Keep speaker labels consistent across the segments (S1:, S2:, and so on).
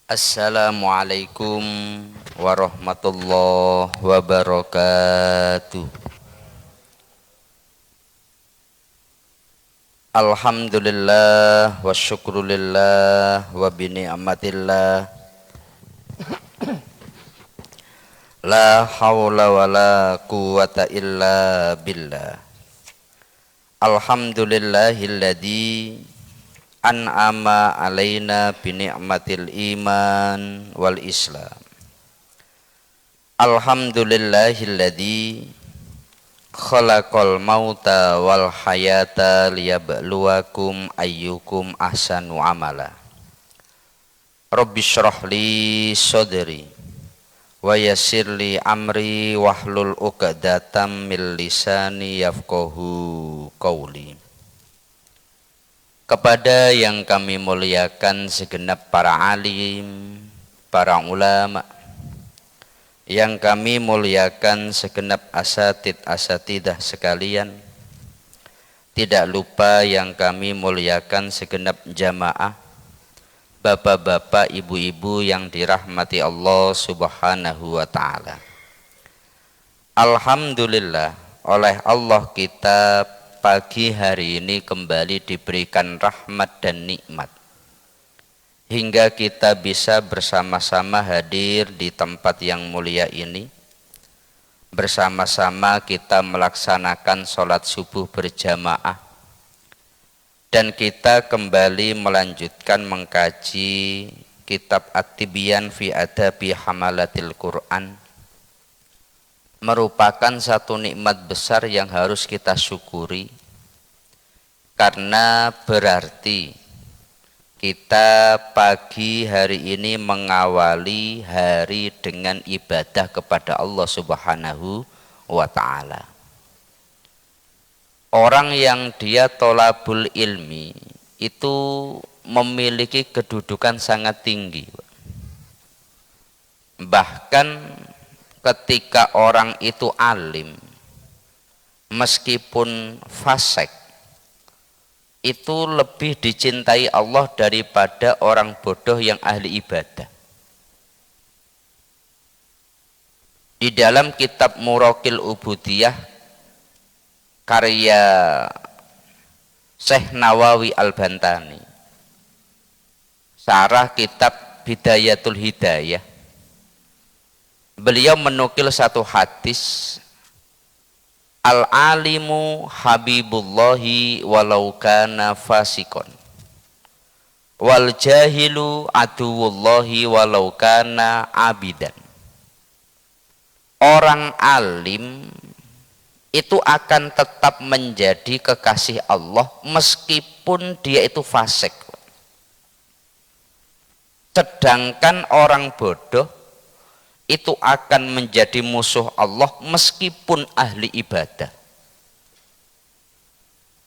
S1: Assalamualaikum warahmatullahi wabarakatuh. Alhamdulillah wa syukrulillah wa bini'amatillah la hawla wa la quwata illa billah. Alhamdulillahilladzi an'ama alaina bini'matil iman wal islam. Alhamdulillahilladzi khalaqal mauta wal hayata liyabluwakum ayyukum ahsanu amala. Rabbi shrah li sadri wa yassir li amri wahlul 'uqdatam min lisani yafqahu qawli. Kepada yang kami muliakan segenap para alim, para ulama, yang kami muliakan segenap asatidah sekalian, tidak lupa yang kami muliakan segenap jamaah, bapak-bapak, ibu-ibu yang dirahmati Allah Subhanahu wa ta'ala. Alhamdulillah, oleh Allah kita pagi hari ini kembali diberikan rahmat dan nikmat hingga kita bisa bersama-sama hadir di tempat yang mulia ini. Bersama-sama kita melaksanakan sholat subuh berjamaah dan kita kembali melanjutkan mengkaji kitab At-Tibyan fi Adabi Hamalatil Quran. Merupakan satu nikmat besar yang harus kita syukuri, karena berarti kita pagi hari ini mengawali hari dengan ibadah kepada Allah Subhanahu wa ta'ala. Orang yang dia tolabul ilmi itu memiliki kedudukan sangat tinggi. Bahkan ketika orang itu alim, meskipun fasik, itu lebih dicintai Allah daripada orang bodoh yang ahli ibadah. Di dalam kitab Muraqil Ubudiyah karya Syekh Nawawi Al-Bantani, syarah kitab Bidayatul Hidayah, beliau menukil satu hadis, al-alimu habibullahi walau kana fasikon, wal jahilu aduwullahi walau kana abidan. Orang alim itu akan tetap menjadi kekasih Allah meskipun dia itu fasik. Sedangkan orang bodoh itu akan menjadi musuh Allah meskipun ahli ibadah.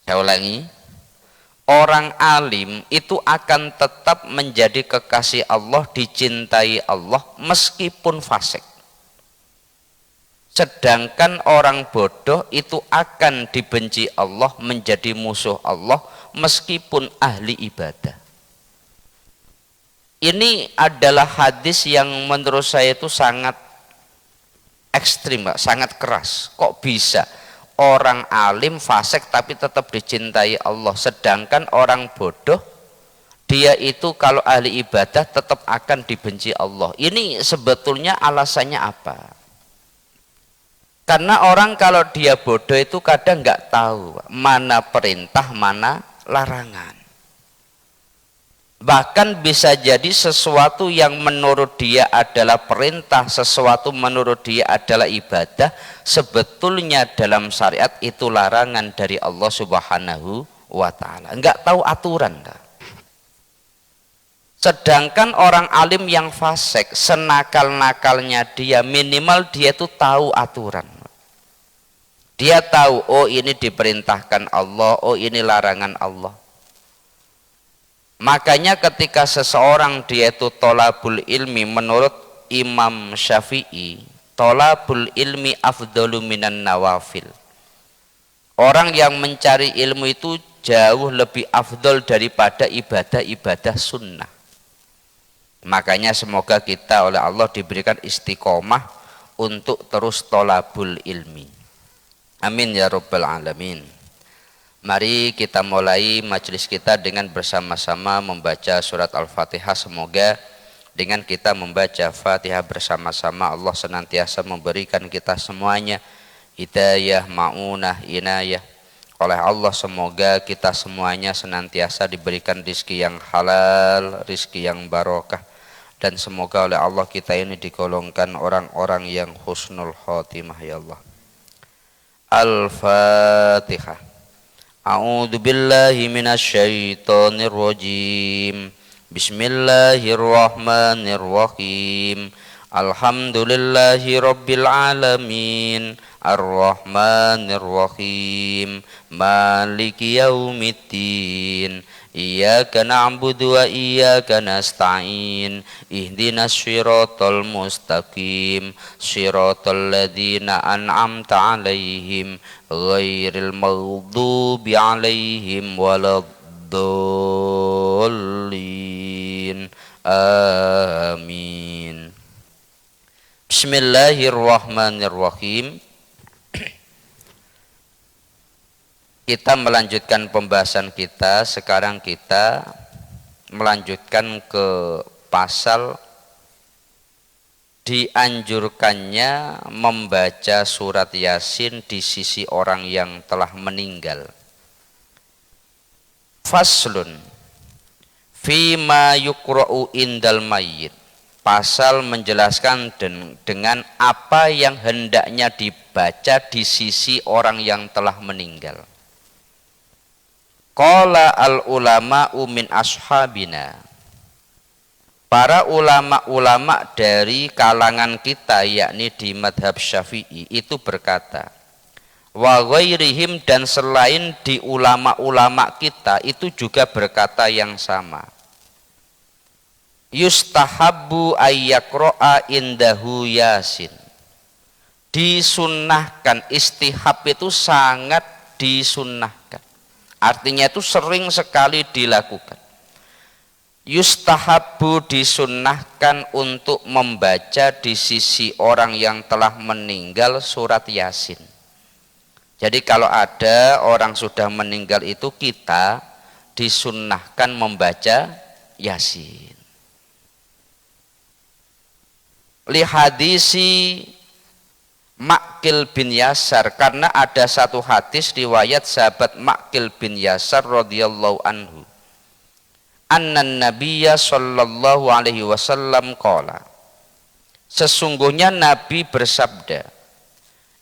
S1: Saya ulangi, orang alim itu akan tetap menjadi kekasih Allah, dicintai Allah meskipun fasik. Sedangkan orang bodoh itu akan dibenci Allah, menjadi musuh Allah meskipun ahli ibadah. Ini adalah hadis yang menurut saya itu sangat ekstrim, sangat keras. Kok bisa orang alim fasik tapi tetap dicintai Allah, sedangkan orang bodoh dia itu kalau ahli ibadah tetap akan dibenci Allah. Ini sebetulnya alasannya apa? Karena orang kalau dia bodoh itu kadang nggak tahu mana perintah, mana larangan. Bahkan bisa jadi sesuatu yang menurut dia adalah perintah, sesuatu menurut dia adalah ibadah, sebetulnya dalam syariat itu larangan dari Allah Subhanahu wa ta'ala. Enggak tahu aturan. Sedangkan orang alim yang fasik, senakal-nakalnya dia, minimal dia itu tahu aturan. Dia tahu, oh ini diperintahkan Allah, oh ini larangan Allah. Makanya ketika seseorang dia itu tolabul ilmi, menurut Imam Syafi'i, tolabul ilmi afdalu minan nawafil. Orang yang mencari ilmu itu jauh lebih afdol daripada ibadah-ibadah sunnah. Makanya semoga kita oleh Allah diberikan istiqomah untuk terus tolabul ilmi. Amin ya rabbal alamin. Mari kita mulai majelis kita dengan bersama-sama membaca surat Al-Fatihah. Semoga dengan kita membaca Fatihah bersama-sama Allah senantiasa memberikan kita semuanya hidayah, ma'unah, inayah oleh Allah. Semoga kita semuanya senantiasa diberikan rizki yang halal, rizki yang barokah, dan semoga oleh Allah kita ini digolongkan orang-orang yang husnul khotimah ya Allah. Al-Fatihah. A'udzu billahi minasyaitonir rajim. Bismillahirrahmanirrahim. Alhamdulillahi rabbil alamin. Ar-Rahmanir-Rahim. Maliki yaumiddin. Iyyaka na'budu wa iyyaka nasta'in. Ihdinas siratal mustaqim. Siratal ladzina an'amta 'alaihim ghairil maghdubi 'alaihim waladdallin. Amin. Bismillahirrahmanirrahim. Kita melanjutkan pembahasan kita. Sekarang kita melanjutkan ke pasal dianjurkannya membaca surat Yasin di sisi orang yang telah meninggal. Faslun fima yukra'u indal mayyit. Pasal menjelaskan dengan apa yang hendaknya dibaca di sisi orang yang telah meninggal. Qala al-ulama'u min ashabina. Para ulama-ulama dari kalangan kita, yakni di madhab Syafi'i, itu berkata, wa ghairihim, dan selain di ulama-ulama kita itu juga berkata yang sama. Yustahabbu ayyaqra'a indahu Yasin. Disunnahkan, istihab itu sangat disunnahkan. Artinya itu sering sekali dilakukan. Yustahabbu, disunnahkan untuk membaca di sisi orang yang telah meninggal surat Yasin. Jadi kalau ada orang sudah meninggal itu kita disunnahkan membaca Yasin. Li hadisi Ma'qil bin Yasar, karena ada satu hadis riwayat sahabat Ma'qil bin Yasar radhiyallahu anhu. Annan Nabiyya sallallahu alaihi wasallam qala. Sesungguhnya Nabi bersabda,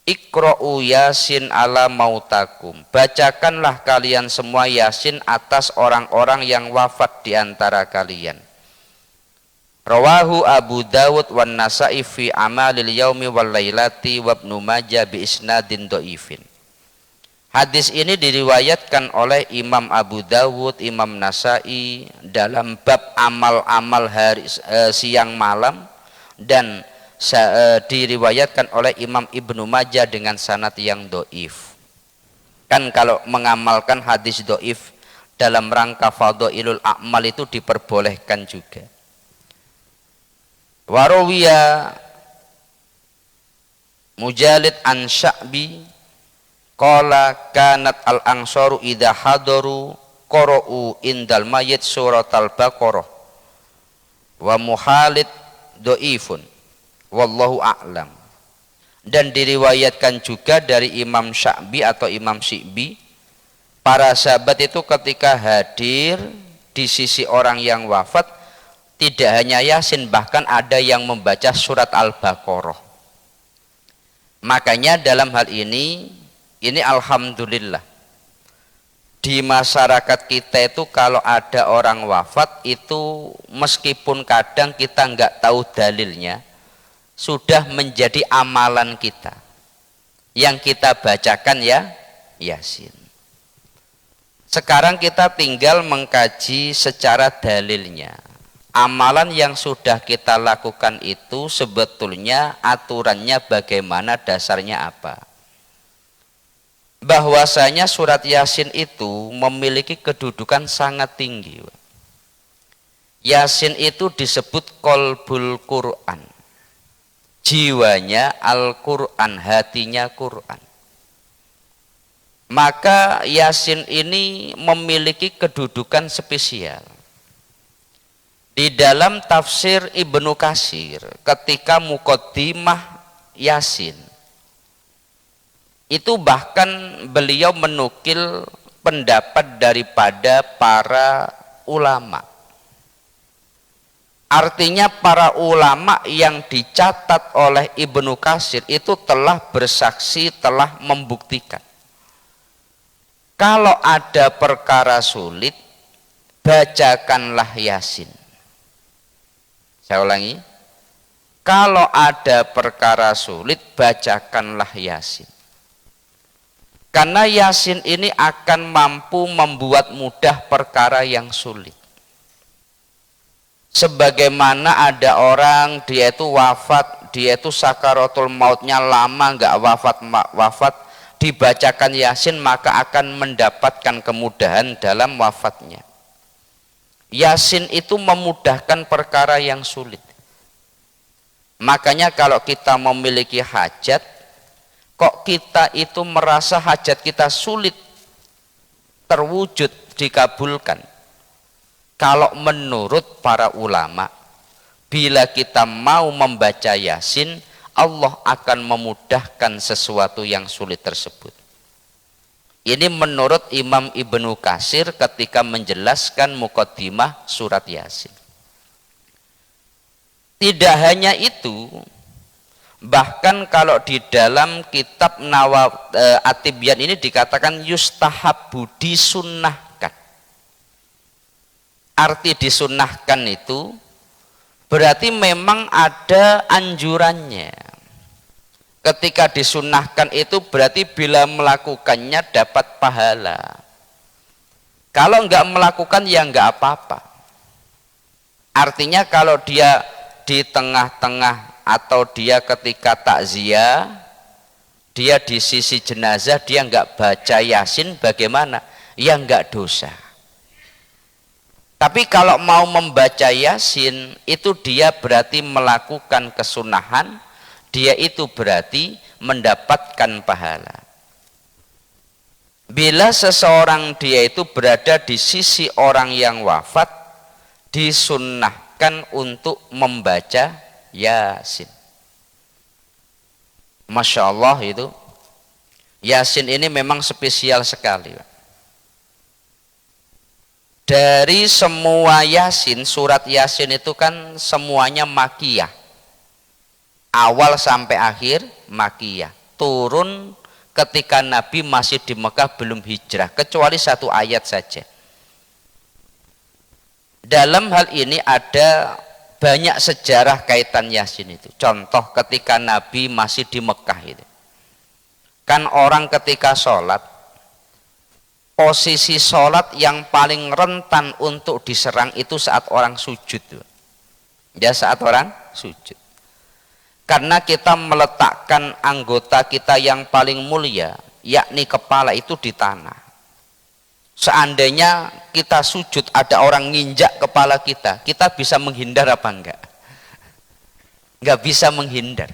S1: Iqra'u Yasin ala mautakum. Bacakanlah kalian semua Yasin atas orang-orang yang wafat di antara kalian. Rawahu Abu Dawud wan Nasa'i fi amalil yaumi wal lailati wa Ibnu Majah bi isnadin dhaifin. Hadis ini diriwayatkan oleh Imam Abu Dawud, Imam Nasa'i dalam bab amal-amal hari siang malam, dan diriwayatkan oleh Imam Ibnu Majah dengan sanad yang dhaif. Kan kalau mengamalkan hadis dhaif dalam rangka fadhailul a'mal itu diperbolehkan juga. Warawiya Mujalid an Sya'bi qala kanat al-ansaru idha hadaru qara'u indal mayyit suratal Baqarah wa muhalid dhaifun wallahu a'lam. Dan diriwayatkan juga dari Imam Sya'bi atau Imam Syi'bi, para sahabat itu ketika hadir di sisi orang yang wafat tidak hanya Yasin, bahkan ada yang membaca surat Al-Baqarah. Makanya dalam hal ini alhamdulillah di masyarakat kita itu kalau ada orang wafat itu meskipun kadang kita nggak tahu dalilnya, sudah menjadi amalan kita yang kita bacakan ya Yasin. Sekarang kita tinggal mengkaji secara dalilnya. Amalan yang sudah kita lakukan itu sebetulnya aturannya bagaimana, dasarnya apa. Bahwasanya surat Yasin itu memiliki kedudukan sangat tinggi. Yasin itu disebut qalbul Quran, jiwanya Al-Quran, hatinya Quran. Maka Yasin ini memiliki kedudukan spesial. Di dalam tafsir Ibnu Katsir ketika muqaddimah Yasin itu bahkan beliau menukil pendapat daripada para ulama. Artinya para ulama yang dicatat oleh Ibnu Katsir itu telah bersaksi, telah membuktikan kalau ada perkara sulit, bacakanlah Yasin. Saya ulangi, kalau ada perkara sulit, bacakanlah Yasin. Karena Yasin ini akan mampu membuat mudah perkara yang sulit. Sebagaimana ada orang dia itu wafat, dia itu sakaratul mautnya lama nggak wafat, dibacakan Yasin maka akan mendapatkan kemudahan dalam wafatnya. Yasin itu memudahkan perkara yang sulit. Makanya kalau kita memiliki hajat, kok kita itu merasa hajat kita sulit terwujud, dikabulkan. Kalau menurut para ulama, bila kita mau membaca Yasin, Allah akan memudahkan sesuatu yang sulit tersebut. Ini menurut Imam Ibnu Katsir ketika menjelaskan muqaddimah surat Yasin. Tidak hanya itu, bahkan kalau di dalam kitab At-Tibyan ini dikatakan yustahabbu, disunnahkan. Arti disunnahkan itu berarti memang ada anjurannya. Ketika disunnahkan itu berarti bila melakukannya dapat pahala. Kalau enggak melakukan ya enggak apa-apa. Artinya kalau dia di tengah-tengah atau dia ketika takziah, dia di sisi jenazah, dia enggak baca Yasin, bagaimana? Ya enggak dosa. Tapi kalau mau membaca Yasin, itu dia berarti melakukan kesunahan, dia itu berarti mendapatkan pahala. Bila seseorang dia itu berada di sisi orang yang wafat, disunnahkan untuk membaca Yasin. Masya Allah itu, Yasin ini memang spesial sekali. Dari semua Yasin, surat Yasin itu kan semuanya makiyah. Awal sampai akhir makiyah. Turun ketika Nabi masih di Mekah belum hijrah, kecuali satu ayat saja. Dalam hal ini ada banyak sejarah kaitan Yasin itu. Contoh ketika Nabi masih di Mekah itu. Kan orang ketika sholat, posisi sholat yang paling rentan untuk diserang itu saat orang sujud. Ya, saat orang sujud. Karena kita meletakkan anggota kita yang paling mulia, yakni kepala itu di tanah. Seandainya kita sujud ada orang nginjak kepala kita, kita bisa menghindar apa enggak? Enggak bisa menghindar.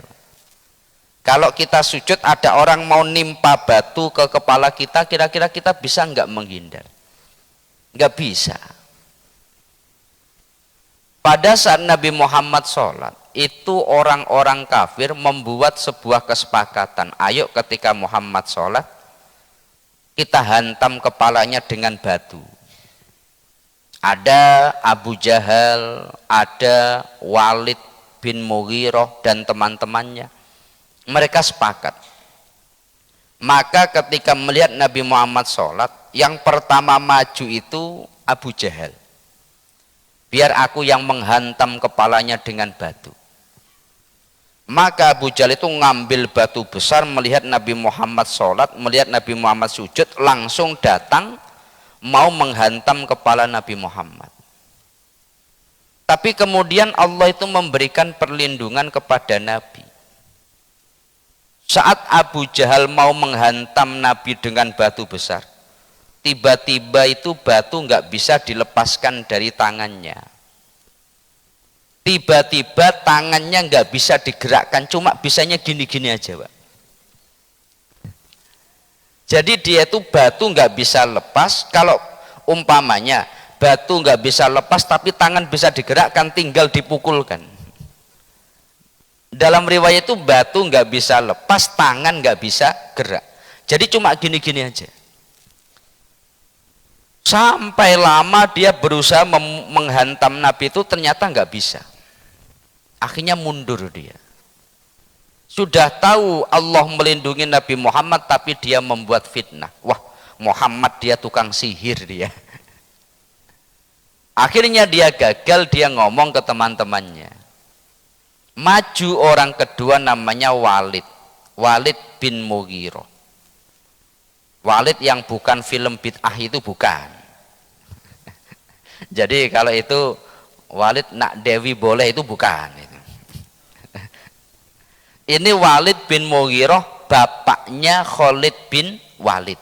S1: Kalau kita sujud ada orang mau nimpa batu ke kepala kita, kira-kira kita bisa enggak menghindar? Enggak bisa. Pada saat Nabi Muhammad sholat, itu orang-orang kafir membuat sebuah kesepakatan. Ayo ketika Muhammad sholat, kita hantam kepalanya dengan batu. Ada Abu Jahal, ada Walid bin Mughirah dan teman-temannya. Mereka sepakat. Maka ketika melihat Nabi Muhammad sholat, yang pertama maju itu Abu Jahal. Biar aku yang menghantam kepalanya dengan batu. Maka Abu Jahal itu ngambil batu besar, melihat Nabi Muhammad sholat, melihat Nabi Muhammad sujud, langsung datang mau menghantam kepala Nabi Muhammad. Tapi kemudian Allah itu memberikan perlindungan kepada Nabi. Saat Abu Jahal mau menghantam Nabi dengan batu besar, tiba-tiba itu batu nggak bisa dilepaskan dari tangannya. tiba-tiba tangannya nggak bisa digerakkan, cuma bisanya gini-gini aja, Pak. Jadi dia itu batu nggak bisa lepas. Kalau umpamanya batu nggak bisa lepas tapi tangan bisa digerakkan, tinggal dipukulkan. Dalam riwayat itu batu nggak bisa lepas, tangan nggak bisa gerak. Jadi cuma gini-gini aja. Sampai lama dia berusaha menghantam Nabi itu, ternyata nggak bisa. Akhirnya mundur dia. Sudah tahu Allah melindungi Nabi Muhammad, tapi dia membuat fitnah. Wah, Muhammad dia tukang sihir dia. Akhirnya dia gagal, dia ngomong ke teman-temannya. Maju orang kedua namanya Walid. Walid bin Mughirah. Walid yang bukan film bid'ah itu bukan. Jadi kalau itu Walid nak Dewi boleh itu bukan. Ini Walid bin Mughirah, bapaknya Khalid bin Walid.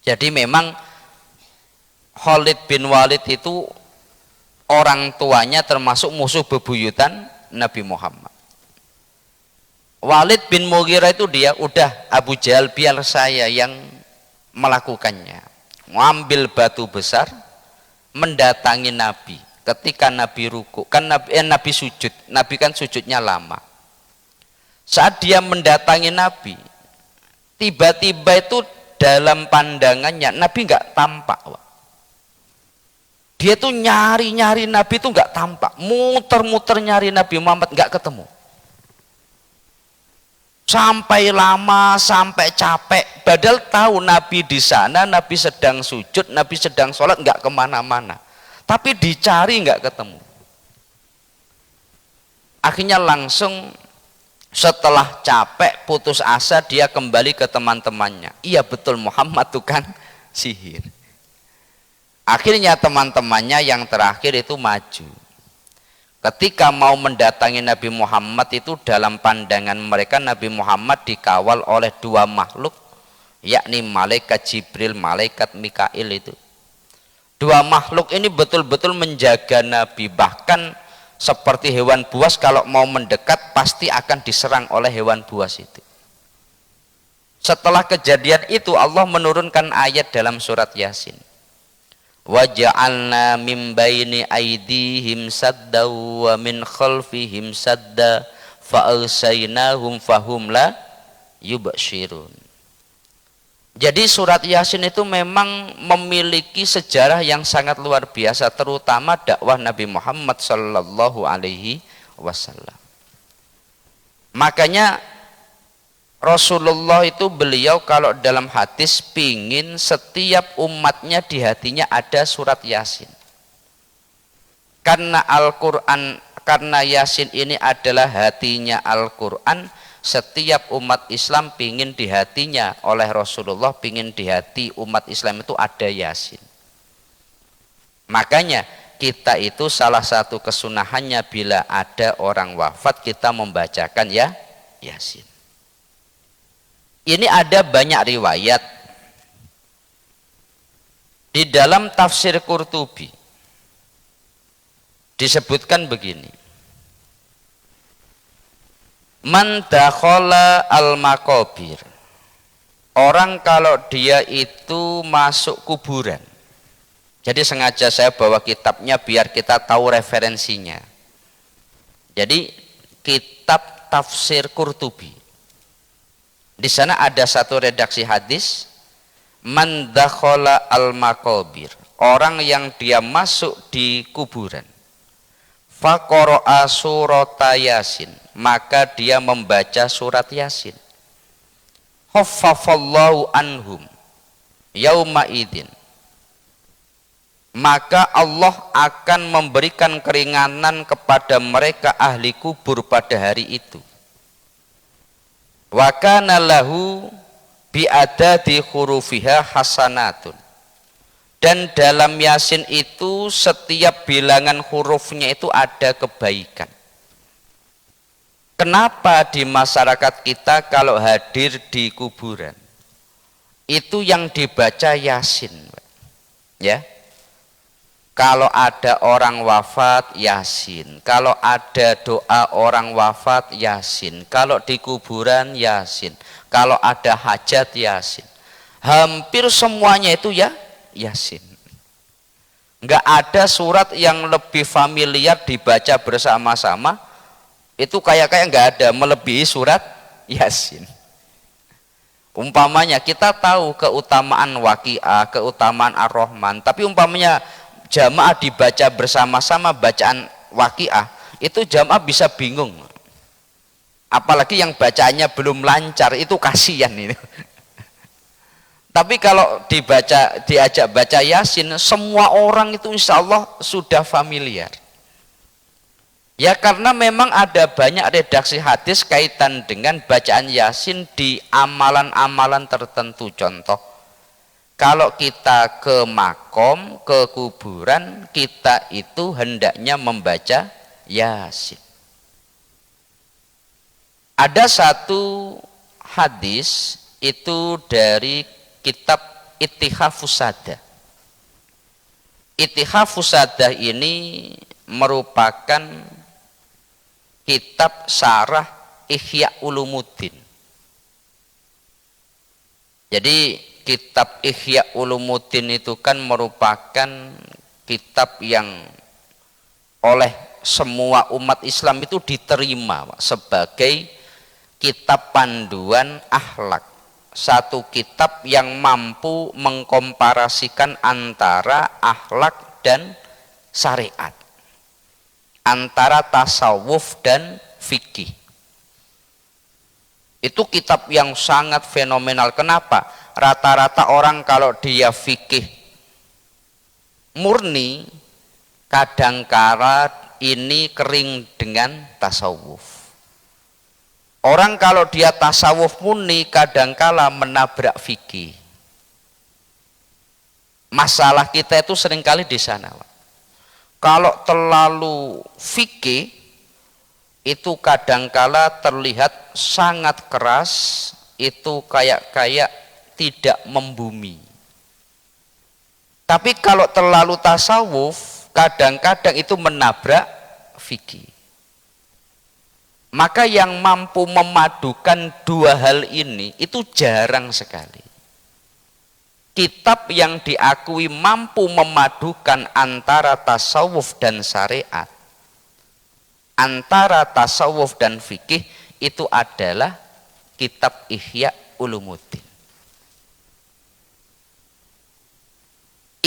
S1: Jadi memang Khalid bin Walid itu orang tuanya termasuk musuh bebuyutan Nabi Muhammad. Walid bin Mughirah itu dia udah Abu Jahal biar saya yang melakukannya. Mengambil batu besar, mendatangi Nabi. Ketika Nabi ruku, kan Nabi sujud, Nabi kan sujudnya lama. Saat dia mendatangi Nabi, tiba-tiba itu dalam pandangannya Nabi nggak tampak. Dia tuh nyari-nyari Nabi itu nggak tampak, muter-muter nyari Nabi Muhammad nggak ketemu. Sampai lama, sampai capek. Padahal tahu Nabi di sana, Nabi sedang sujud, Nabi sedang sholat, nggak kemana-mana. Tapi dicari nggak ketemu. Akhirnya langsung setelah capek, putus asa, dia kembali ke teman-temannya. Iya betul, Muhammad tukang sihir. Akhirnya teman-temannya yang terakhir itu maju. Ketika mau mendatangi Nabi Muhammad itu, dalam pandangan mereka Nabi Muhammad dikawal oleh dua makhluk, yakni malaikat Jibril, malaikat Mikail itu. Dua makhluk ini betul-betul menjaga Nabi, bahkan seperti hewan buas kalau mau mendekat pasti akan diserang oleh hewan buas itu. Setelah kejadian itu Allah menurunkan ayat dalam surat Yasin. Wa ja'alna min baini aydihim sadda wa min khalfihim sadda fa arsaynahum fahum la yubshirun. Jadi surat Yasin itu memang memiliki sejarah yang sangat luar biasa, terutama dakwah Nabi Muhammad sallallahu alaihi wasallam. Makanya Rasulullah itu beliau kalau dalam hadis pingin setiap umatnya di hatinya ada surat Yasin. Karena Al-Quran, karena Yasin ini adalah hatinya Al-Quran, setiap umat Islam pingin di hatinya oleh Rasulullah, pingin di hati umat Islam itu ada Yasin. Makanya kita itu salah satu kesunahannya bila ada orang wafat kita membacakan ya Yasin. Ini ada banyak riwayat di dalam tafsir Qurtubi disebutkan begini. Man dakhala al-maqabir. Orang kalau dia itu masuk kuburan. Jadi sengaja saya bawa kitabnya biar kita tahu referensinya. Jadi kitab tafsir Qurtubi. Di sana ada satu redaksi hadis, man dakhala al-maqabir. Orang yang dia masuk di kuburan. Faqara'a surata Yasin, maka dia membaca surat Yasin. Khaffafallahu anhum yauma idin, maka Allah akan memberikan keringanan kepada mereka ahli kubur pada hari itu. Wa kana lahu bi adadi hurufiha hasanatun, dan dalam Yasin itu setiap bilangan hurufnya itu ada kebaikan. Kenapa di masyarakat kita kalau hadir di kuburan itu yang dibaca Yasin, ya? Kalau ada orang wafat, Yasin. Kalau ada doa orang wafat, Yasin. Kalau di kuburan, Yasin. Kalau ada hajat, Yasin. Hampir semuanya itu ya Yasin. Enggak ada surat yang lebih familiar dibaca bersama-sama. Itu kayak enggak ada melebihi surat Yasin. Umpamanya kita tahu keutamaan Waqiah, keutamaan Ar-Rahman, tapi umpamanya jamaah dibaca bersama-sama bacaan Waqiah, itu jamaah bisa bingung. Apalagi yang bacaannya belum lancar, itu kasihan itu. Tapi kalau diajak baca Yasin, semua orang itu insya Allah sudah familiar. Ya karena memang ada banyak redaksi hadis kaitan dengan bacaan Yasin di amalan-amalan tertentu. Contoh, kalau kita ke makom, ke kuburan, kita itu hendaknya membaca Yasin. Ada satu hadis itu dari kitab Ittihafus Sadah. Ittihafus Sadah ini merupakan kitab syarah Ihya Ulumuddin. Jadi kitab Ihya Ulumuddin itu kan merupakan kitab yang oleh semua umat Islam itu diterima sebagai kitab panduan akhlak. Satu kitab yang mampu mengkomparasikan antara akhlak dan syariat, antara tasawuf dan fikih. Itu kitab yang sangat fenomenal. Kenapa? Rata-rata orang kalau dia fikih murni, kadangkala ini kering dengan tasawuf. Orang kalau dia tasawuf murni kadangkala menabrak fikih. Masalah kita itu seringkali di sana, Pak. Kalau terlalu fikih itu kadangkala terlihat sangat keras, itu kayak tidak membumi. Tapi kalau terlalu tasawuf, kadang-kadang itu menabrak fikih. Maka yang mampu memadukan dua hal ini itu jarang sekali. Kitab yang diakui mampu memadukan antara tasawuf dan syariat, antara tasawuf dan fikih, itu adalah kitab Ihya Ulumuddin.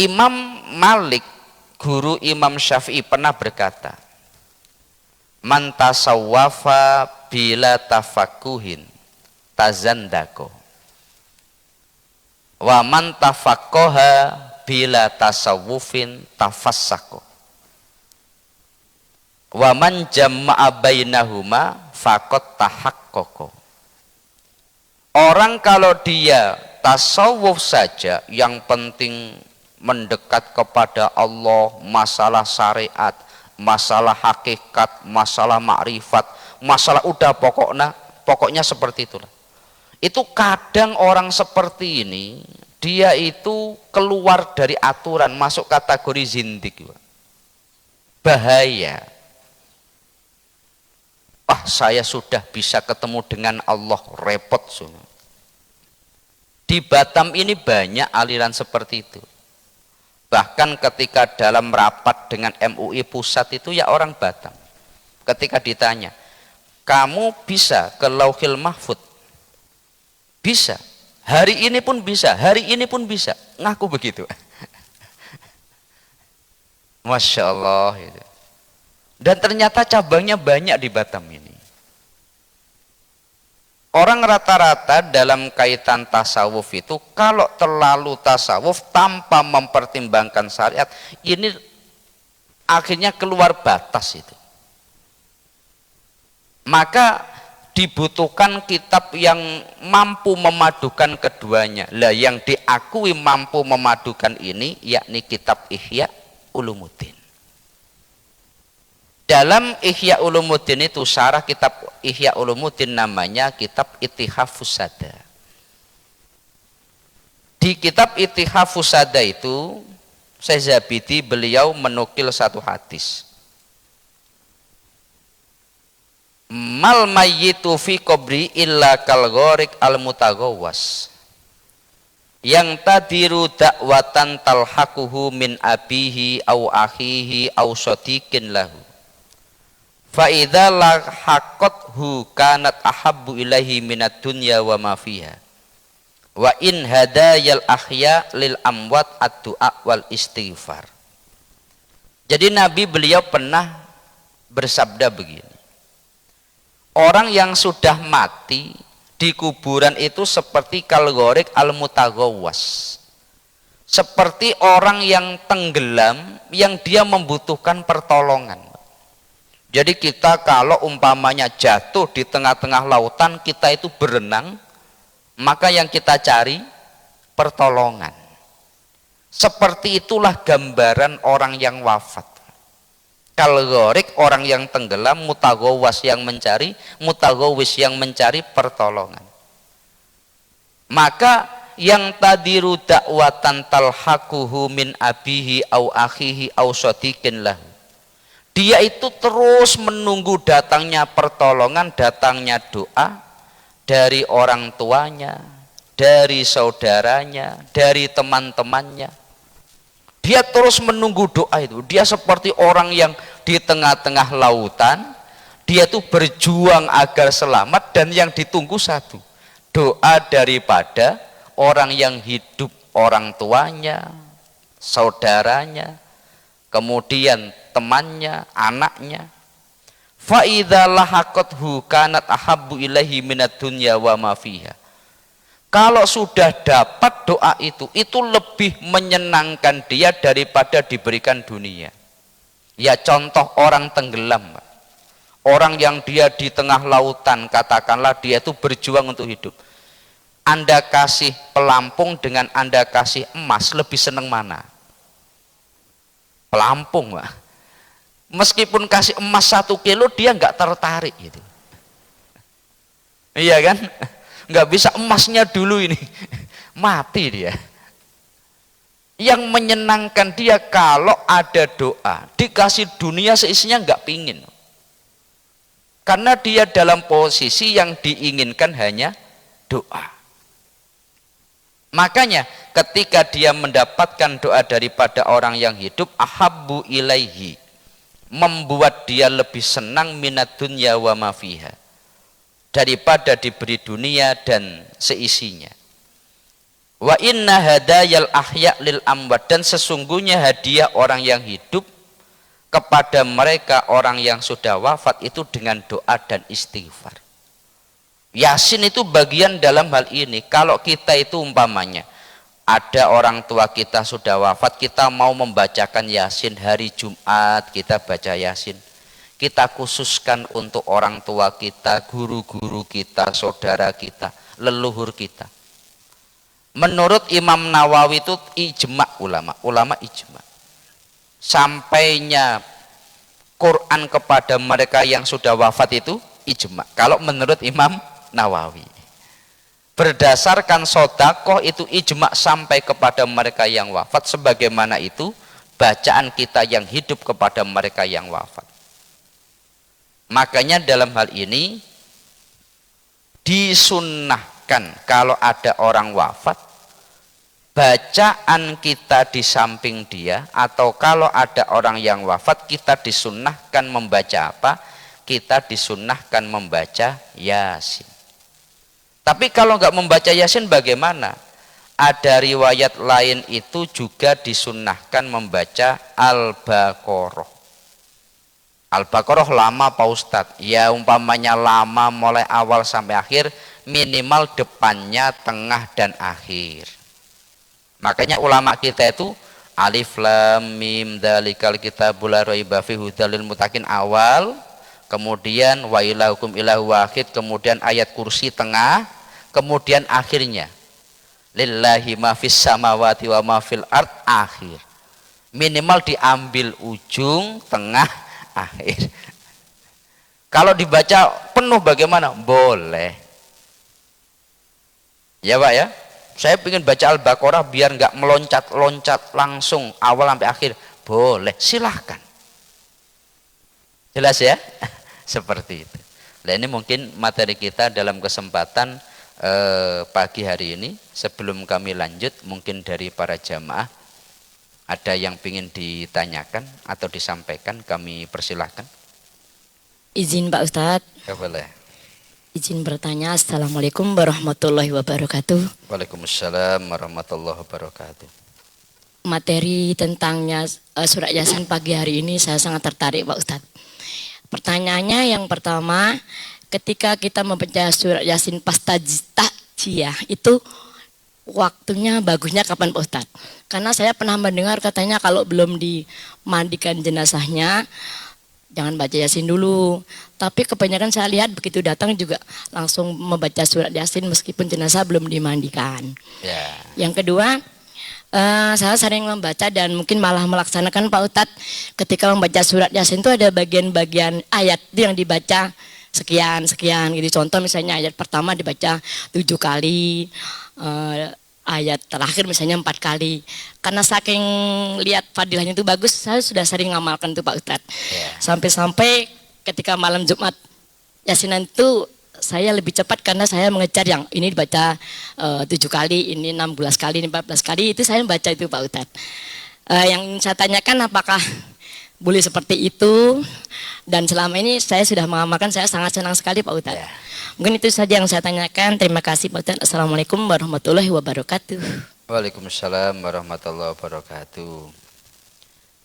S1: Imam Malik, guru Imam Syafi'i, pernah berkata, man tasawwafa bila tafakuhin tazandako, wa man tafaqaha bila tasawufin tafassako, wa man jama'a bainahuma faqad tahaqqaqa. Orang kalau dia tasawuf saja, yang penting mendekat kepada Allah, masalah syariat, masalah hakikat, masalah makrifat, masalah udah pokoknya seperti itulah. Itu kadang orang seperti ini, dia itu keluar dari aturan, masuk kategori zindik. Bahaya. Wah, saya sudah bisa ketemu dengan Allah, repot semua. Di Batam ini banyak aliran seperti itu. Bahkan ketika dalam rapat dengan MUI pusat itu ya orang Batam, ketika ditanya, kamu bisa ke Lauhil Mahfud? Bisa, hari ini pun bisa, hari ini pun bisa, ngaku begitu. Masya Allah. Dan ternyata cabangnya banyak di Batam ini. Orang rata-rata dalam kaitan tasawuf itu, kalau terlalu tasawuf tanpa mempertimbangkan syariat, ini akhirnya keluar batas itu. Maka dibutuhkan kitab yang mampu memadukan keduanya. Lah yang diakui mampu memadukan ini yakni kitab Ihya Ulumuddin. Dalam Ihya Ulumuddin itu, syarah kitab Ihya Ulumuddin namanya kitab Ittihafus Sadah. Di kitab Ittihafus Sadah itu Syekh Zabidi beliau menukil satu hadis. Mal mayyitu fi qabri illa kal gharik al mutaghawwas. Yang tadiru dakwatan talhaquhu min abihi au akhihi au sadiqin lahu. Fa idza lahaqathu kanat ahabbu ilaihi minad dunya wa ma fiha. Wa in hadayal ahya lil amwat ad-du'a wal istighfar. Jadi Nabi beliau pernah bersabda begini. Orang yang sudah mati di kuburan itu seperti kalgorik al-mutaghawwas. Seperti orang yang tenggelam yang dia membutuhkan pertolongan. Jadi kita kalau umpamanya jatuh di tengah-tengah lautan, kita itu berenang, maka yang kita cari pertolongan. Seperti itulah gambaran orang yang wafat. Kalgorik orang yang tenggelam, mutaghawwas yang mencari, mutaghawwis yang mencari pertolongan. Maka yang tadiru dakwatan talhaquhu min abihi au akhihi au sadiqin lahu. Dia itu terus menunggu datangnya pertolongan, datangnya doa dari orang tuanya, dari saudaranya, dari teman-temannya. Dia terus menunggu doa itu. Dia seperti orang yang di tengah-tengah lautan, dia tuh berjuang agar selamat, dan yang ditunggu satu, doa daripada orang yang hidup, orang tuanya, saudaranya, kemudian temannya, anaknya. Fa idza lahaqathu kanat ahabbu ilaihi minad dunya wa ma fiha. Kalau sudah dapat doa itu lebih menyenangkan dia daripada diberikan dunia. Ya contoh orang tenggelam, orang yang dia di tengah lautan, katakanlah dia itu berjuang untuk hidup. Anda kasih pelampung dengan Anda kasih emas, lebih senang mana? Pelampung, Pak. Meskipun kasih emas 1 kilo, dia nggak tertarik gitu. Iya kan? Nggak bisa emasnya dulu ini, mati dia. Yang menyenangkan dia kalau ada doa, dikasih dunia seisinya nggak pingin, karena dia dalam posisi yang diinginkan hanya doa. Makanya ketika dia mendapatkan doa daripada orang yang hidup, ahabbu ilaihi, membuat dia lebih senang minad dunya wa ma fiha, daripada diberi dunia dan seisinya. Wa inna hadayal ahya lil amwat, dan sesungguhnya hadiah orang yang hidup kepada mereka orang yang sudah wafat itu dengan doa dan istighfar. Yasin itu bagian dalam hal ini. Kalau kita itu umpamanya ada orang tua kita sudah wafat, kita mau membacakan Yasin hari Jumat, kita baca Yasin. Kita khususkan untuk orang tua kita, guru-guru kita, saudara kita, leluhur kita. Menurut Imam Nawawi itu ijma ulama ijma. Sampainya Quran kepada mereka yang sudah wafat itu ijma. Kalau menurut Imam Nawawi, berdasarkan sodakoh itu ijma sampai kepada mereka yang wafat, sebagaimana itu bacaan kita yang hidup kepada mereka yang wafat. Makanya dalam hal ini disunnahkan kalau ada orang wafat, bacaan kita di samping dia, atau kalau ada orang yang wafat kita disunnahkan membaca apa? Kita disunnahkan membaca Yasin. Tapi kalau nggak membaca Yasin bagaimana? Ada riwayat lain itu juga disunnahkan membaca Al-Baqarah. Al-Baqarah lama Pak Ustadz, ya umpamanya lama mulai awal sampai akhir, minimal depannya, tengah dan akhir. Makanya ulama kita itu alif lam mim dzalikal kitabul la raiba fihi hudal lil muttaqin awal, kemudian wa ilahukum ilahu wahid, kemudian ayat kursi tengah, kemudian akhirnya lillahi ma fis samawati wa ma fil ard akhir. Minimal diambil ujung, tengah, akhir. Kalau dibaca penuh bagaimana? Boleh. Ya Pak ya. Saya ingin baca Al-Baqarah biar nggak meloncat-loncat langsung awal sampai akhir. Boleh, silahkan. Jelas ya? Seperti itu. Nah ini mungkin materi kita dalam kesempatan pagi hari ini. Sebelum kami lanjut, mungkin dari para jamaah ada yang ingin ditanyakan atau disampaikan, kami persilahkan.
S2: Izin Pak Ustadz.
S1: Ya boleh.
S2: Izin bertanya. Assalamualaikum warahmatullahi wabarakatuh.
S1: Waalaikumsalam warahmatullahi wabarakatuh.
S2: Materi tentangnya surat Yasin pagi hari ini saya sangat tertarik Pak Ustadz. Pertanyaannya yang pertama, ketika kita membaca surat Yasin pas tajiyah itu waktunya bagusnya kapan Pak Ustadz? Karena saya pernah mendengar katanya kalau belum dimandikan jenazahnya jangan baca Yasin dulu. Tapi kebanyakan saya lihat begitu datang juga langsung membaca surat Yasin meskipun jenazah belum dimandikan.
S1: Ya.
S2: Yang kedua, saya sering membaca dan mungkin malah melaksanakan Pak Ustadz ketika membaca surat Yasin itu ada bagian-bagian ayat itu yang dibaca sekian gitu. Contoh misalnya ayat pertama dibaca 7 kali, ayat terakhir misalnya 4 kali. Karena saking lihat fadilahnya itu bagus, saya sudah sering ngamalkan itu Pak Ustadz. Sampai-sampai ketika malam Jumat Yasinan itu saya lebih cepat karena saya mengejar yang ini dibaca 7 kali, ini 16 kali, ini 14 kali, itu saya membaca itu Pak Ustadz. Yang saya tanyakan apakah boleh seperti itu, dan selama ini saya sudah mengamalkan, saya sangat senang sekali Pak Ustadz. Mungkin itu saja yang saya tanyakan. Terima kasih Pak Ustadz. Assalamualaikum warahmatullahi wabarakatuh.
S1: Waalaikumsalam warahmatullahi wabarakatuh.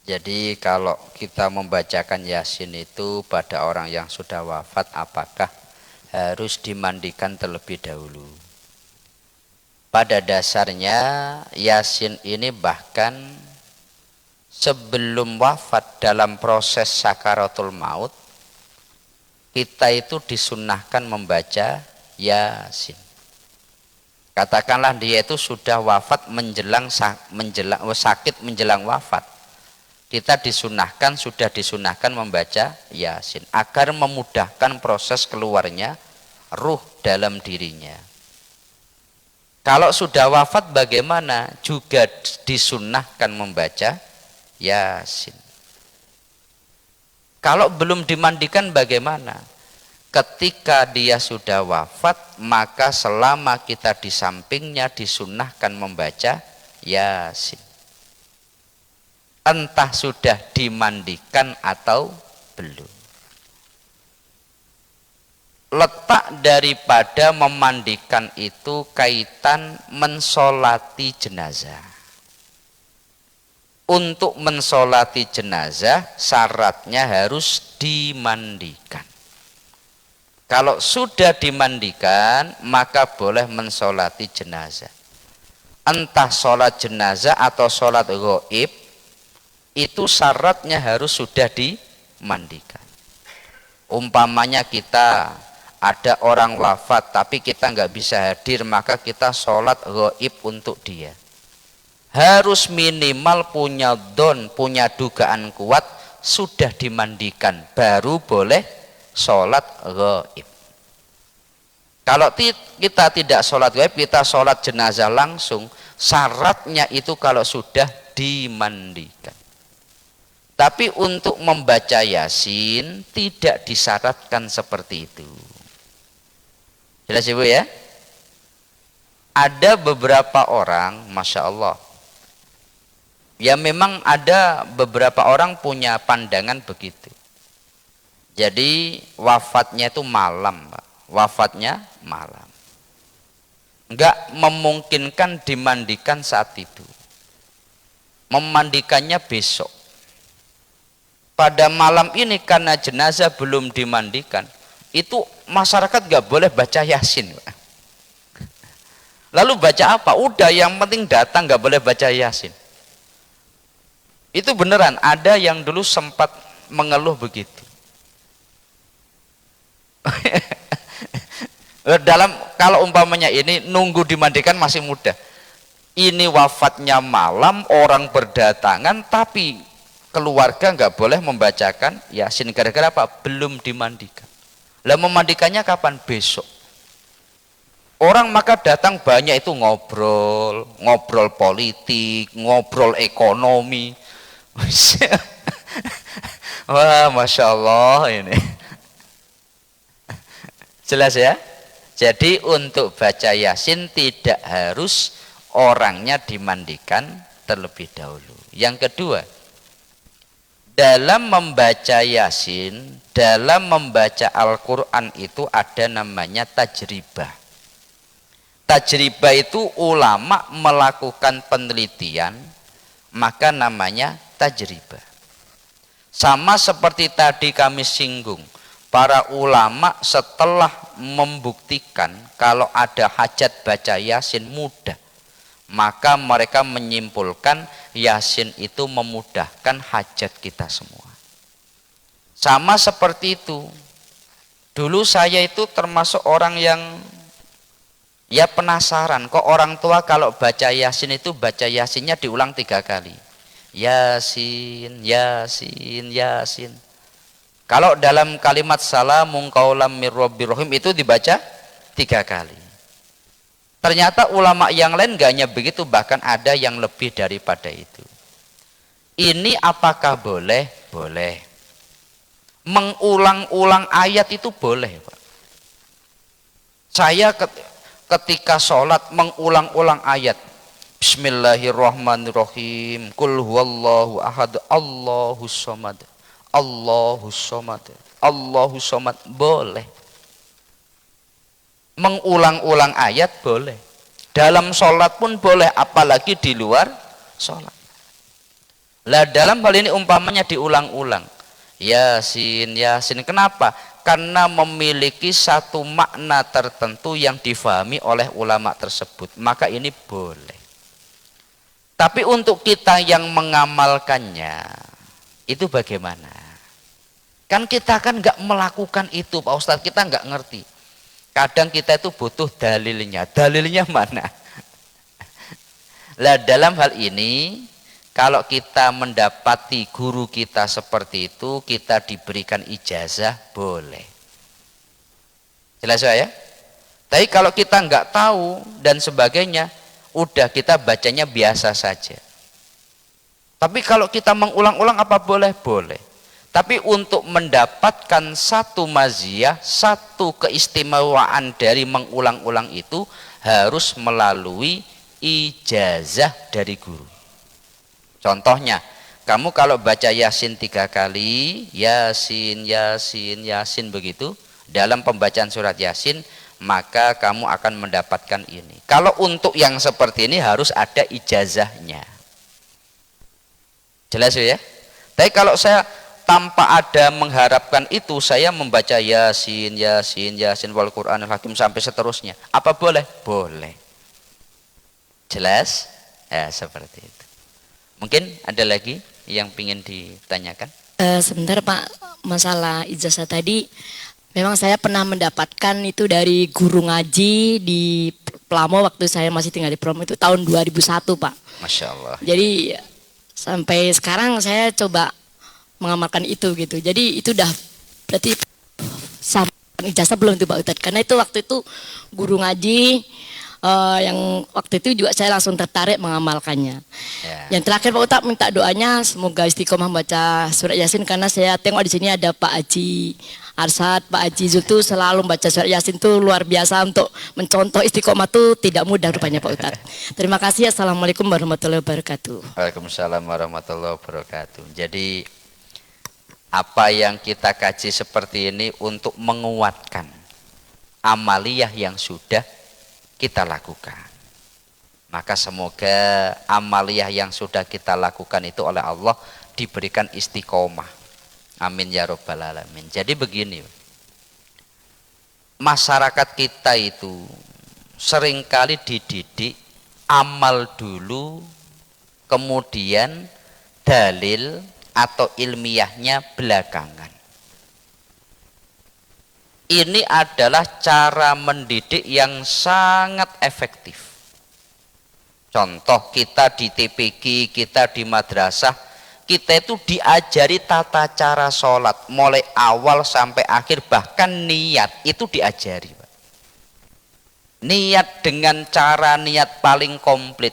S1: Jadi kalau kita membacakan Yasin itu pada orang yang sudah wafat, apakah harus dimandikan terlebih dahulu? Pada dasarnya Yasin ini bahkan sebelum wafat dalam proses sakaratul maut kita itu disunnahkan membaca Yasin. Katakanlah dia itu sudah wafat sakit menjelang wafat, kita sudah disunahkan membaca Yasin agar memudahkan proses keluarnya ruh dalam dirinya. Kalau sudah wafat bagaimana? Juga disunahkan membaca Yasin. Kalau belum dimandikan bagaimana? Ketika dia sudah wafat, maka selama kita di sampingnya disunahkan membaca Yasin. Entah sudah dimandikan atau belum. Letak daripada memandikan itu kaitan mensolati jenazah. Untuk mensolati jenazah syaratnya harus dimandikan. Kalau sudah dimandikan maka boleh mensolati jenazah. Entah sholat jenazah atau sholat ghaib, itu syaratnya harus sudah dimandikan. Umpamanya kita ada orang wafat tapi kita nggak bisa hadir, maka kita sholat ghaib untuk dia. Harus minimal punya dugaan kuat sudah dimandikan, baru boleh sholat ghaib. Kalau kita tidak sholat ghaib, kita sholat jenazah langsung, syaratnya itu kalau sudah dimandikan. Tapi untuk membaca Yasin tidak disyaratkan seperti itu. Jelas Ibu ya? Ada beberapa orang, Masya Allah, ya memang ada beberapa orang punya pandangan begitu. Jadi wafatnya itu malam, Pak. Wafatnya malam. Enggak memungkinkan dimandikan saat itu. Memandikannya besok. Pada malam ini karena jenazah belum dimandikan, itu masyarakat nggak boleh baca Yasin. Lalu baca apa? Udah yang penting datang, nggak boleh baca Yasin. Itu beneran, ada yang dulu sempat mengeluh begitu. Kalau umpamanya ini nunggu dimandikan masih mudah. Ini wafatnya malam, orang berdatangan, tapi keluarga nggak boleh membacakan Yasin gara-gara apa? Belum dimandikan. Lah memandikannya kapan? Besok. Orang maka datang banyak itu ngobrol, ngobrol politik, ngobrol ekonomi. Wah, masya Allah ini. Jelas ya? Jadi untuk baca Yasin tidak harus orangnya dimandikan terlebih dahulu. Yang kedua, dalam membaca Yasin, dalam membaca Al-Quran itu ada namanya tajribah. Tajribah itu ulama melakukan penelitian, maka namanya tajribah. Sama seperti tadi kami singgung, para ulama setelah membuktikan kalau ada hajat baca Yasin mudah, maka mereka menyimpulkan Yasin itu memudahkan hajat kita semua. Sama seperti itu. Dulu saya itu termasuk orang yang ya penasaran, kok orang tua kalau baca Yasin itu baca Yasinnya diulang 3 kali. Yasin, Yasin, Yasin. Kalau dalam kalimat salamun qaulam mir rabbir rahim itu dibaca 3 kali. Ternyata ulama yang lain gak hanya begitu, bahkan ada yang lebih daripada itu. Ini apakah boleh? Boleh. Mengulang-ulang ayat itu boleh, Pak. Saya ketika sholat mengulang-ulang ayat Bismillahirrahmanirrahim, Qul huwallahu ahad, Allahus somad, Allahus somad, Allahus somad, boleh. Mengulang-ulang ayat boleh. Dalam sholat pun boleh, apalagi di luar sholat. Lah dalam hal ini umpamanya diulang-ulang Yasin, Yasin. Kenapa? Karena memiliki satu makna tertentu yang difahami oleh ulama tersebut, maka ini boleh. Tapi untuk kita yang mengamalkannya, itu bagaimana? Kan kita kan nggak melakukan itu, Pak Ustadz, kita nggak ngerti. Kadang kita itu butuh dalilnya. Dalilnya mana? Lah dalam hal ini, kalau kita mendapati guru kita seperti itu, kita diberikan ijazah, boleh. Jelas ya? Tapi kalau kita nggak tahu dan sebagainya, udah kita bacanya biasa saja. Tapi kalau kita mengulang-ulang apa boleh? Boleh. Tapi untuk mendapatkan satu maziyah, satu keistimewaan dari mengulang-ulang itu harus melalui ijazah dari guru. Contohnya, kamu kalau baca Yasin 3 kali, Yasin, Yasin, Yasin begitu, dalam pembacaan surat Yasin, maka kamu akan mendapatkan ini. Kalau untuk yang seperti ini harus ada ijazahnya. Jelas ya? Tapi kalau saya tanpa ada mengharapkan itu, saya membaca Yasin, Yasin, Yasin wal Qur'anil Hakim sampai seterusnya, apa boleh? Boleh. Jelas? Ya, seperti itu. Mungkin ada lagi yang ingin ditanyakan?
S2: Sebentar Pak, masalah ijazah tadi, memang saya pernah mendapatkan itu dari guru ngaji di Pelamo waktu saya masih tinggal di Pelamo, itu tahun 2001 Pak.
S1: Masya Allah.
S2: Jadi sampai sekarang saya coba mengamalkan itu gitu. Jadi itu udah berarti sama ijazah belum tuh Pak Ustadz? Karena itu waktu itu guru ngaji yang waktu itu juga saya langsung tertarik mengamalkannya. Yeah. Yang terakhir Pak Ustadz minta doanya semoga istiqomah baca surat Yasin, karena saya tengok di sini ada Pak Haji Arsad, Pak Haji Zul tuh selalu baca surat Yasin tuh luar biasa, untuk mencontoh istiqomah tuh tidak mudah rupanya Pak Ustadz. Terima kasih. Assalamualaikum warahmatullahi wabarakatuh.
S1: Waalaikumsalam warahmatullahi wabarakatuh. Jadi apa yang kita kaji seperti ini untuk menguatkan amaliyah yang sudah kita lakukan. Maka semoga amaliyah yang sudah kita lakukan itu oleh Allah diberikan istiqomah. Amin ya rabbal alamin. Jadi begini, masyarakat kita itu seringkali dididik amal dulu, kemudian dalil atau ilmiahnya belakangan. Ini adalah cara mendidik yang sangat efektif. Contoh, kita di TPG, kita di madrasah, kita itu diajari tata cara sholat mulai awal sampai akhir, bahkan niat itu diajari. Niat dengan cara niat paling komplit.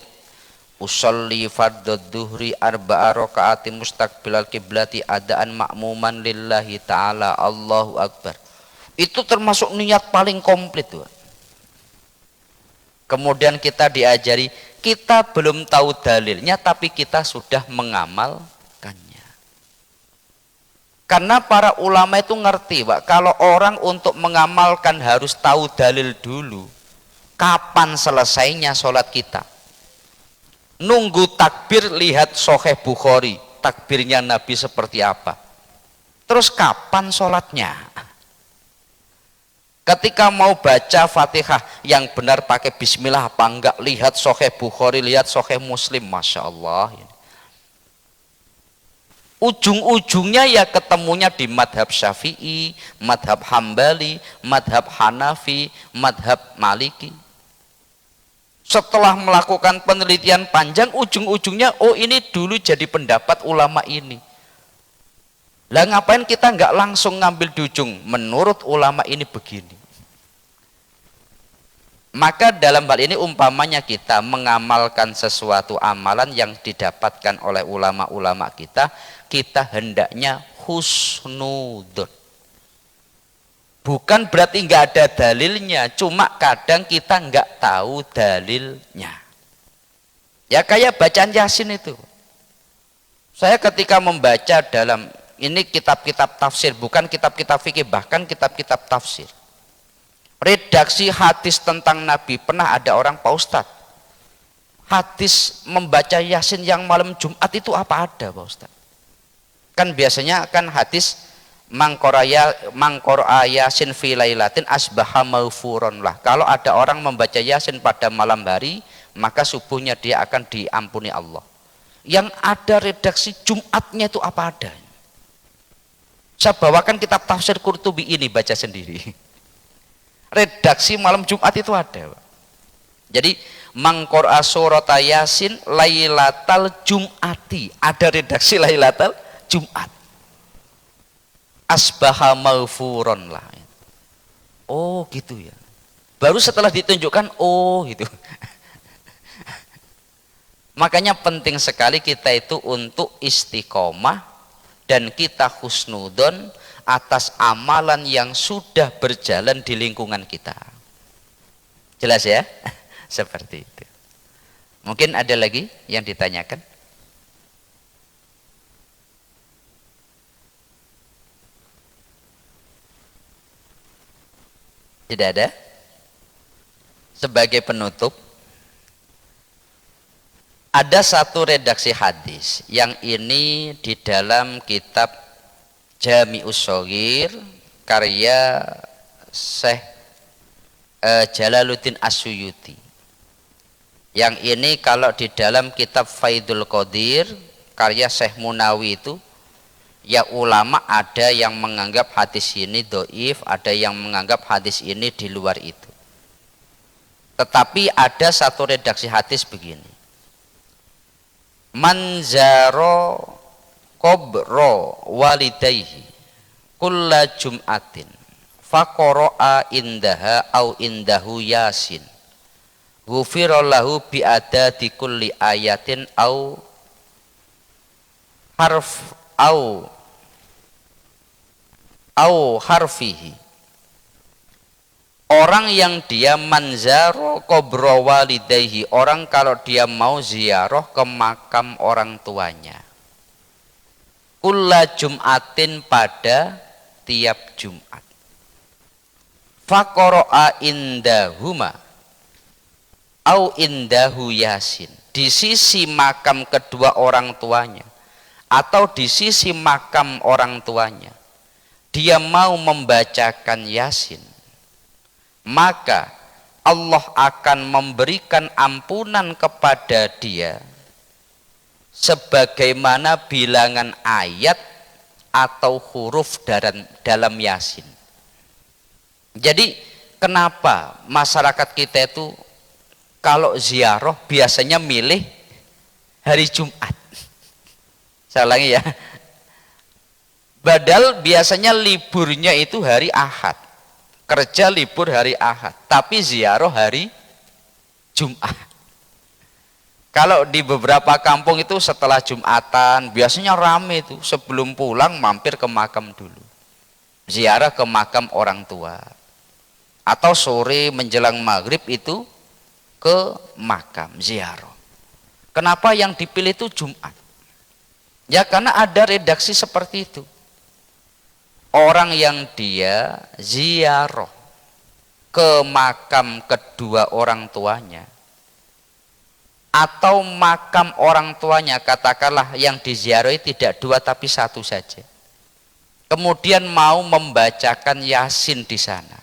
S1: Usolli fardhu dhuhri arba'a rakaati mustaqbilal kiblati adaan ma'muman lillahi ta'ala Allahu Akbar. Itu termasuk niat paling komplit tuh. Kemudian kita diajari, kita belum tahu dalilnya tapi kita sudah mengamalkannya. Karena para ulama itu ngerti, Pak, kalau orang untuk mengamalkan harus tahu dalil dulu. Kapan selesainya sholat kita? Nunggu takbir, lihat Sahih Bukhari, takbirnya Nabi seperti apa. Terus kapan sholatnya? Ketika mau baca Fatihah yang benar pakai bismillah apa enggak, lihat Sahih Bukhari, lihat Sahih Muslim, Masya Allah. Ujung-ujungnya ya ketemunya di madhab Syafi'i, madhab Hambali, madhab Hanafi, madhab Maliki. Setelah melakukan penelitian panjang, ujung-ujungnya oh ini dulu jadi pendapat ulama ini. Lah ngapain kita nggak langsung ngambil dujung, menurut ulama ini begini. Maka dalam hal ini umpamanya kita mengamalkan sesuatu amalan yang didapatkan oleh ulama-ulama kita, kita hendaknya husnudon. Bukan berarti nggak ada dalilnya, cuma kadang kita nggak tahu dalilnya. Ya kayak bacaan Yasin itu. Saya ketika membaca dalam ini kitab-kitab tafsir, bukan kitab-kitab fikih, bahkan kitab-kitab tafsir. Redaksi hadis tentang Nabi, pernah ada orang, Pak Ustadz, hadis membaca Yasin yang malam Jumat itu apa ada, Pak Ustadz? Kan biasanya kan hadis mangqara Yasin fi lailatin asbaha maghfuron lah. Kalau ada orang membaca Yasin pada malam hari, maka subuhnya dia akan diampuni Allah. Yang ada redaksi Jumatnya itu apa ada? Saya bawakan kitab tafsir Qurtubi ini, baca sendiri. Redaksi malam Jumat itu ada, Pak. Jadi mangqara surata Yasin lailatal Jumati, ada redaksi lailatal Jumat. Asbaha maghfuron lah. Oh gitu ya. Baru setelah ditunjukkan, oh gitu. Makanya penting sekali kita itu untuk istiqomah dan kita husnudon atas amalan yang sudah berjalan di lingkungan kita. Jelas ya? Seperti itu. Mungkin ada lagi yang ditanyakan? Tidak ada? Sebagai penutup, ada satu redaksi hadis yang ini di dalam kitab Jami'us Shaghir karya Syekh Jalaluddin As-Suyuti. Yang ini kalau di dalam kitab Faidul Qadir karya Syekh Munawi itu, ya ulama ada yang menganggap hadis ini dhaif, ada yang menganggap hadis ini di luar itu. Tetapi ada satu redaksi hadis begini. Manzaro qabro walidayhi kulla jum'atin faqara'a indaha au indahu yasin ghufira lahu bi adadi kulli ayatin au harf au harfihi. Orang yang dia manzaro qabro walidayhi, orang kalau dia mau ziarah ke makam orang tuanya, kulla jum'atin, pada tiap Jumat, faqara'a indahuma au indahu yasin, di sisi makam kedua orang tuanya atau di sisi makam orang tuanya dia mau membacakan Yasin, maka Allah akan memberikan ampunan kepada dia sebagaimana bilangan ayat atau huruf dalam Yasin. Jadi kenapa masyarakat kita itu kalau ziarah biasanya milih hari Jumat? Saya ulangi ya. Padahal biasanya liburnya itu hari Ahad. kerja libur hari Ahad, tapi ziarah hari Jumat. Kalau di beberapa kampung itu setelah Jumatan biasanya rame itu, sebelum pulang mampir ke makam dulu, ziarah ke makam orang tua, atau sore menjelang maghrib itu ke makam ziarah. Kenapa yang dipilih itu Jumat? Ya karena ada redaksi seperti itu. Orang yang dia ziarah ke makam kedua orang tuanya, atau makam orang tuanya, katakanlah yang diziarahi tidak dua tapi satu saja, kemudian mau membacakan Yasin di sana,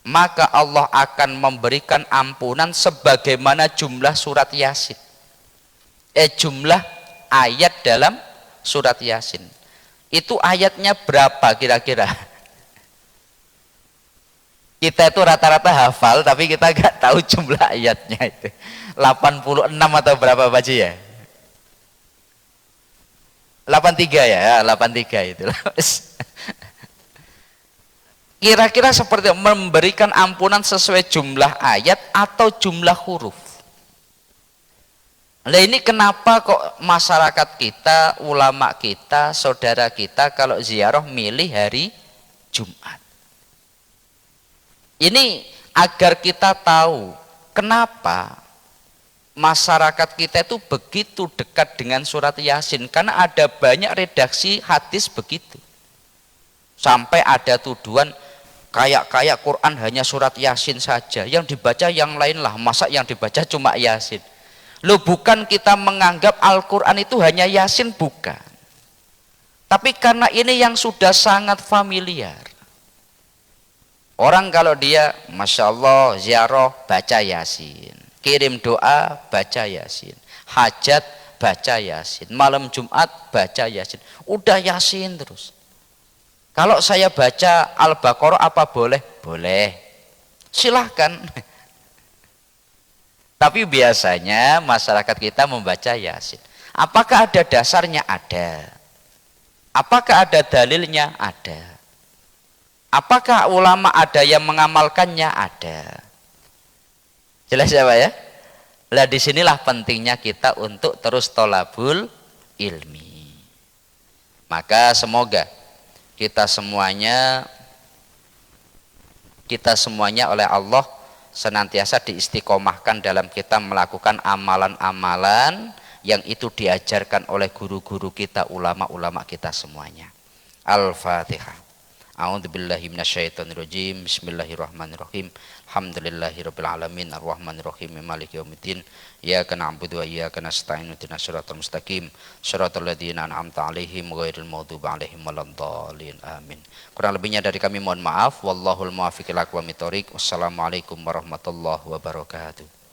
S1: maka Allah akan memberikan ampunan sebagaimana jumlah surat Yasin, jumlah ayat dalam surat Yasin. Itu ayatnya berapa kira-kira? Kita itu rata-rata hafal tapi kita nggak tahu jumlah ayatnya itu. 86 atau berapa Pak Ji ya? 83 ya, 83 itu. Kira-kira seperti memberikan ampunan sesuai jumlah ayat atau jumlah huruf. Nah ini kenapa kok masyarakat kita, ulama kita, saudara kita kalau ziarah milih hari Jumat? Ini agar kita tahu kenapa masyarakat kita itu begitu dekat dengan surat Yasin, karena ada banyak redaksi hadis begitu. Sampai ada tuduhan kayak Quran hanya surat Yasin saja, yang dibaca yang lain lah, masa yang dibaca cuma Yasin. Loh, bukan kita menganggap Al-Quran itu hanya Yasin, bukan. Tapi karena ini yang sudah sangat familiar. Orang kalau dia Masya Allah ziarah baca Yasin, kirim doa baca Yasin, hajat baca Yasin, malam Jumat baca Yasin, udah Yasin terus. Kalau saya baca Al-Baqarah apa boleh? Boleh, silahkan. Tapi biasanya masyarakat kita membaca Yasin. Apakah ada dasarnya? Ada. Apakah ada dalilnya? Ada. Apakah ulama ada yang mengamalkannya? Ada. Jelas ya Pak ya? Nah disinilah pentingnya kita untuk terus tolabul ilmi. Maka semoga kita semuanya oleh Allah senantiasa diistiqomahkan dalam kita melakukan amalan-amalan yang itu diajarkan oleh guru-guru kita, ulama-ulama kita semuanya. Al-Fatihah. A'udzubillahi minasyaitonirrajim. Bismillahirrahmanirrahim. Alhamdulillahirabbil alamin arrahmanirrahim maliki yaumiddin. Iyyaka na'budu wa iyyaka nasta'in ihdinas siratal mustaqim siratal ladzina an'amta 'alaihim ghairil maghdubi 'alaihim waladdallin. Amin. Kurang lebihnya dari kami mohon maaf. Wallahul muwaffiq ila aqwamit thoriq. Wassalamualaikum warahmatullahi wabarakatuh.